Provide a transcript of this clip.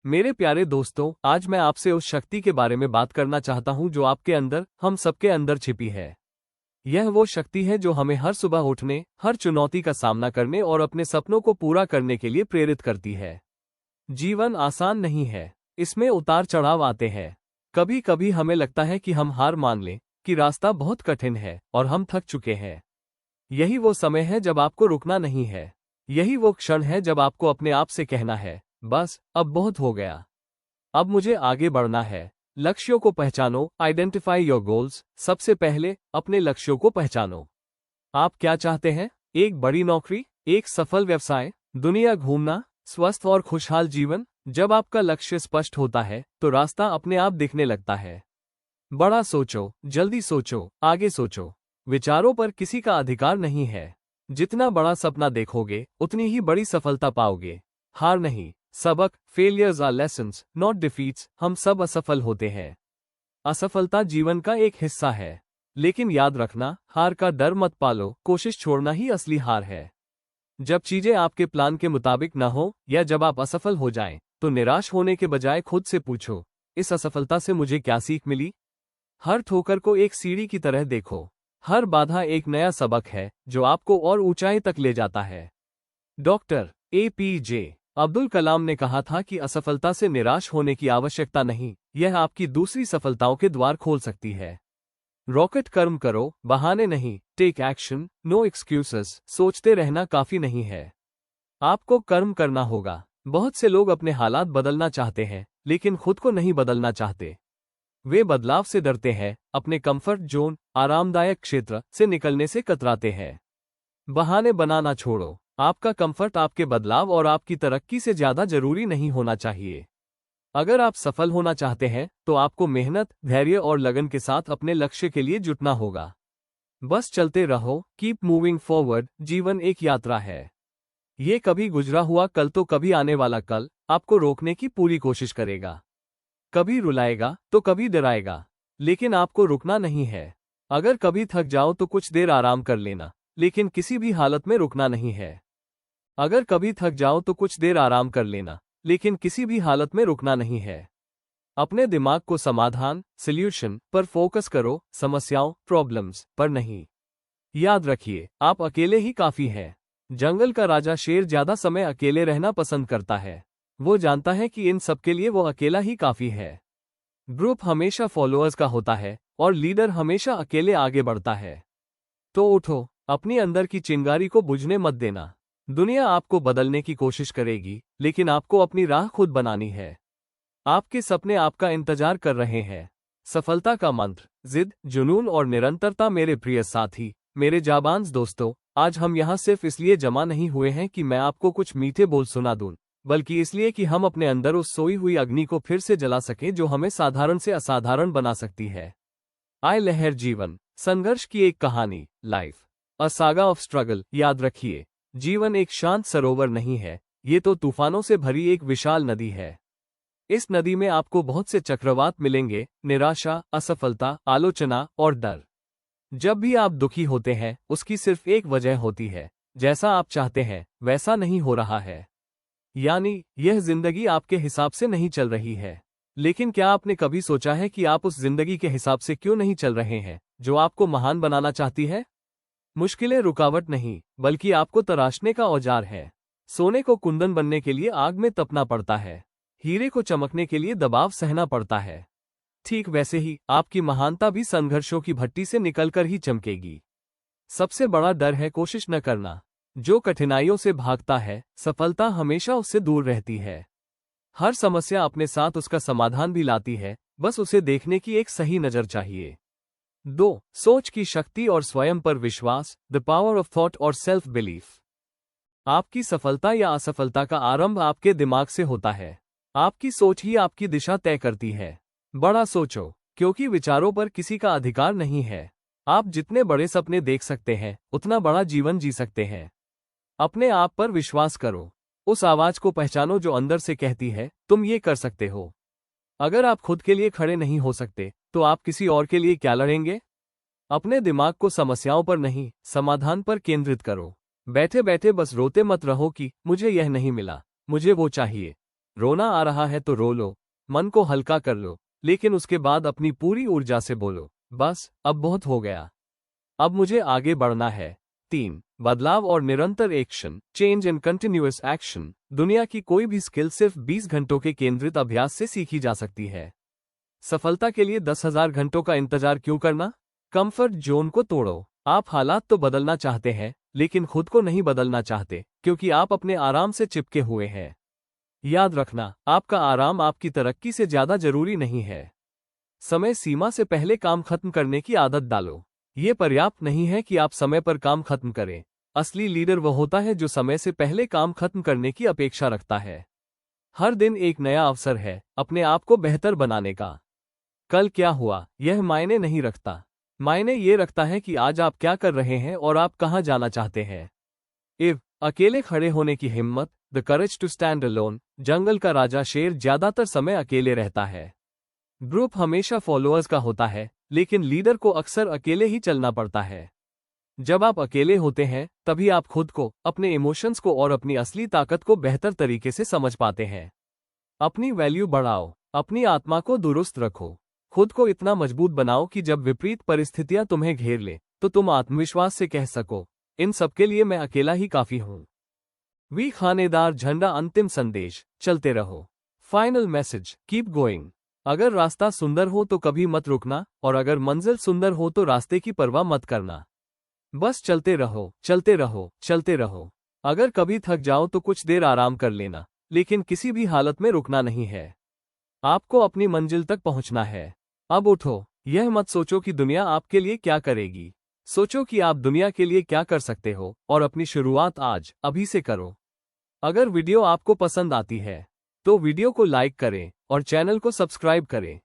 मेरे प्यारे दोस्तों, आज मैं आपसे उस शक्ति के बारे में बात करना चाहता हूं जो आपके अंदर, हम सबके अंदर छिपी है। यह वो शक्ति है जो हमें हर सुबह उठने, हर चुनौती का सामना करने और अपने सपनों को पूरा करने के लिए प्रेरित करती है। जीवन आसान नहीं है, इसमें उतार चढ़ाव आते हैं। कभी कभी हमें लगता है कि हम हार मान लें, कि रास्ता बहुत कठिन है और हम थक चुके हैं। यही वो समय है जब आपको रुकना नहीं है। यही वो क्षण है जब आपको अपने आप से कहना है, बस अब बहुत हो गया, अब मुझे आगे बढ़ना है। लक्ष्यों को पहचानो, आइडेंटिफाई योर गोल्स। सबसे पहले अपने लक्ष्यों को पहचानो। आप क्या चाहते हैं? एक बड़ी नौकरी, एक सफल व्यवसाय, दुनिया घूमना, स्वस्थ और खुशहाल जीवन। जब आपका लक्ष्य स्पष्ट होता है तो रास्ता अपने आप दिखने लगता है। बड़ा सोचो, जल्दी सोचो, आगे सोचो। विचारों पर किसी का अधिकार नहीं है। जितना बड़ा सपना देखोगे उतनी ही बड़ी सफलता पाओगे। हार नहीं, सबक। Failures are lessons, not defeats. हम सब असफल होते हैं। असफलता जीवन का एक हिस्सा है। लेकिन याद रखना, हार का डर मत पालो, कोशिश छोड़ना ही असली हार है। जब चीजें आपके प्लान के मुताबिक न हो या जब आप असफल हो जाएं, तो निराश होने के बजाय खुद से पूछो, इस असफलता से मुझे क्या सीख मिली? हर ठोकर को एक सीढ़ी की तरह देखो। हर बाधा एक नया सबक है जो आपको और ऊंचाई तक ले जाता है। डॉक्टर APJ अब्दुल कलाम ने कहा था कि असफलता से निराश होने की आवश्यकता नहीं, यह आपकी दूसरी सफलताओं के द्वार खोल सकती है। रॉकेट कर्म करो, बहाने नहीं। Take action, no excuses. सोचते रहना काफी नहीं है, आपको कर्म करना होगा। बहुत से लोग अपने हालात बदलना चाहते हैं, लेकिन खुद को नहीं बदलना चाहते। वे बदलाव से डरते हैं, अपने कंफर्ट जोन, आरामदायक क्षेत्र से निकलने से कतराते हैं। बहाने बनाना छोड़ो। आपका कंफर्ट आपके बदलाव और आपकी तरक्की से ज्यादा जरूरी नहीं होना चाहिए। अगर आप सफल होना चाहते हैं तो आपको मेहनत, धैर्य और लगन के साथ अपने लक्ष्य के लिए जुटना होगा। बस चलते रहो, कीप मूविंग फॉरवर्ड। जीवन एक यात्रा है। ये कभी गुजरा हुआ कल तो कभी आने वाला कल आपको रोकने की पूरी कोशिश करेगा। कभी रुलाएगा तो कभी डराएगा, लेकिन आपको रुकना नहीं है। अगर कभी थक जाओ तो कुछ देर आराम कर लेना, लेकिन किसी भी हालत में रुकना नहीं है। अगर कभी थक जाओ तो कुछ देर आराम कर लेना, लेकिन किसी भी हालत में रुकना नहीं है। अपने दिमाग को समाधान, सॉल्यूशन पर फोकस करो, समस्याओं, प्रॉब्लम्स पर नहीं। याद रखिए, आप अकेले ही काफी हैं। जंगल का राजा शेर ज्यादा समय अकेले रहना पसंद करता है। वो जानता है कि इन सबके लिए वो अकेला ही काफी है। ग्रुप हमेशा फॉलोअर्स का होता है और लीडर हमेशा अकेले आगे बढ़ता है। तो उठो, अपनी अंदर की चिंगारी को बुझने मत देना। दुनिया आपको बदलने की कोशिश करेगी, लेकिन आपको अपनी राह खुद बनानी है। आपके सपने आपका इंतजार कर रहे हैं। सफलता का मंत्र, जिद, जुनून और निरंतरता। मेरे प्रिय साथी, मेरे जाबांज दोस्तों, आज हम यहाँ सिर्फ इसलिए जमा नहीं हुए हैं कि मैं आपको कुछ मीठे बोल सुना दूं, बल्कि इसलिए कि हम अपने अंदर उस सोई हुई अग्नि को फिर से जला सकें जो हमें साधारण से असाधारण बना सकती है। आए लहर जीवन, संघर्ष की एक कहानी, life a saga of struggle. याद रखिए, जीवन एक शांत सरोवर नहीं है, ये तो तूफानों से भरी एक विशाल नदी है। इस नदी में आपको बहुत से चक्रवात मिलेंगे, निराशा, असफलता, आलोचना और डर। जब भी आप दुखी होते हैं, उसकी सिर्फ एक वजह होती है, जैसा आप चाहते हैं वैसा नहीं हो रहा है। यानी यह जिंदगी आपके हिसाब से नहीं चल रही है। लेकिन क्या आपने कभी सोचा है कि आप उस जिंदगी के हिसाब से क्यों नहीं चल रहे हैं जो आपको महान बनाना चाहती है? मुश्किलें रुकावट नहीं, बल्कि आपको तराशने का औजार है। सोने को कुंदन बनने के लिए आग में तपना पड़ता है। हीरे को चमकने के लिए दबाव सहना पड़ता है। ठीक वैसे ही आपकी महानता भी संघर्षों की भट्टी से निकलकर ही चमकेगी। सबसे बड़ा डर है कोशिश न करना। जो कठिनाइयों से भागता है, सफलता हमेशा उससे दूर रहती है। हर समस्या अपने साथ उसका समाधान भी लाती है, बस उसे देखने की एक सही नजर चाहिए। 2. सोच की शक्ति और स्वयं पर विश्वास, द पावर ऑफ थॉट और सेल्फ बिलीफ। आपकी सफलता या असफलता का आरंभ आपके दिमाग से होता है। आपकी सोच ही आपकी दिशा तय करती है। बड़ा सोचो, क्योंकि विचारों पर किसी का अधिकार नहीं है। आप जितने बड़े सपने देख सकते हैं, उतना बड़ा जीवन जी सकते हैं। अपने आप पर विश्वास करो। उस आवाज को पहचानो जो अंदर से कहती है, तुम ये कर सकते हो। अगर आप खुद के लिए खड़े नहीं हो सकते, तो आप किसी और के लिए क्या लड़ेंगे? अपने दिमाग को समस्याओं पर नहीं, समाधान पर केंद्रित करो। बैठे बैठे बस रोते मत रहो कि मुझे यह नहीं मिला, मुझे वो चाहिए। रोना आ रहा है तो रो लो, मन को हल्का कर लो, लेकिन उसके बाद अपनी पूरी ऊर्जा से बोलो, बस अब बहुत हो गया, अब मुझे आगे बढ़ना है। 3. बदलाव और निरंतर action, change and continuous action. दुनिया की कोई भी स्किल सिर्फ 20 घंटों के केंद्रित अभ्यास से सीखी जा सकती है। सफलता के लिए 10,000 घंटों का इंतजार क्यों करना? कंफर्ट जोन को तोड़ो। आप हालात तो बदलना चाहते हैं, लेकिन खुद को नहीं बदलना चाहते, क्योंकि आप अपने आराम से चिपके हुए हैं। याद रखना, आपका आराम आपकी तरक्की से ज्यादा जरूरी नहीं है। समय सीमा से पहले काम खत्म करने की आदत डालो। ये पर्याप्त नहीं है कि आप समय पर काम खत्म करें। असली लीडर वह होता है जो समय से पहले काम खत्म करने की अपेक्षा रखता है। हर दिन एक नया अवसर है अपने आप को बेहतर बनाने का। कल क्या हुआ यह मायने नहीं रखता, मायने ये रखता है कि आज आप क्या कर रहे हैं और आप कहां जाना चाहते हैं। अकेले खड़े होने की हिम्मत, the courage to stand alone. जंगल का राजा शेर ज्यादातर समय अकेले रहता है। ग्रुप हमेशा फॉलोअर्स का होता है, लेकिन लीडर को अक्सर अकेले ही चलना पड़ता है। जब आप अकेले होते हैं तभी आप खुद को, अपने इमोशंस को और अपनी असली ताकत को बेहतर तरीके से समझ पाते हैं। अपनी वैल्यू बढ़ाओ, अपनी आत्मा को दुरुस्त रखो, खुद को इतना मजबूत बनाओ कि जब विपरीत परिस्थितियां तुम्हें घेर ले तो तुम आत्मविश्वास से कह सको, इन सबके लिए मैं अकेला ही काफी हूं। वी खानेदार झंडा। अंतिम संदेश, चलते रहो। Final message, keep going. अगर रास्ता सुंदर हो तो कभी मत रुकना, और अगर मंजिल सुंदर हो तो रास्ते की परवाह मत करना। बस चलते रहो, चलते रहो, चलते रहो। अगर कभी थक जाओ तो कुछ देर आराम कर लेना, लेकिन किसी भी हालत में रुकना नहीं है। आपको अपनी मंजिल तक पहुंचना है। अब उठो, यह मत सोचो कि दुनिया आपके लिए क्या करेगी। सोचो कि आप दुनिया के लिए क्या कर सकते हो, और अपनी शुरुआत आज, अभी से करो। अगर वीडियो आपको पसंद आती है तो वीडियो को लाइक करें और चैनल को सब्सक्राइब करें।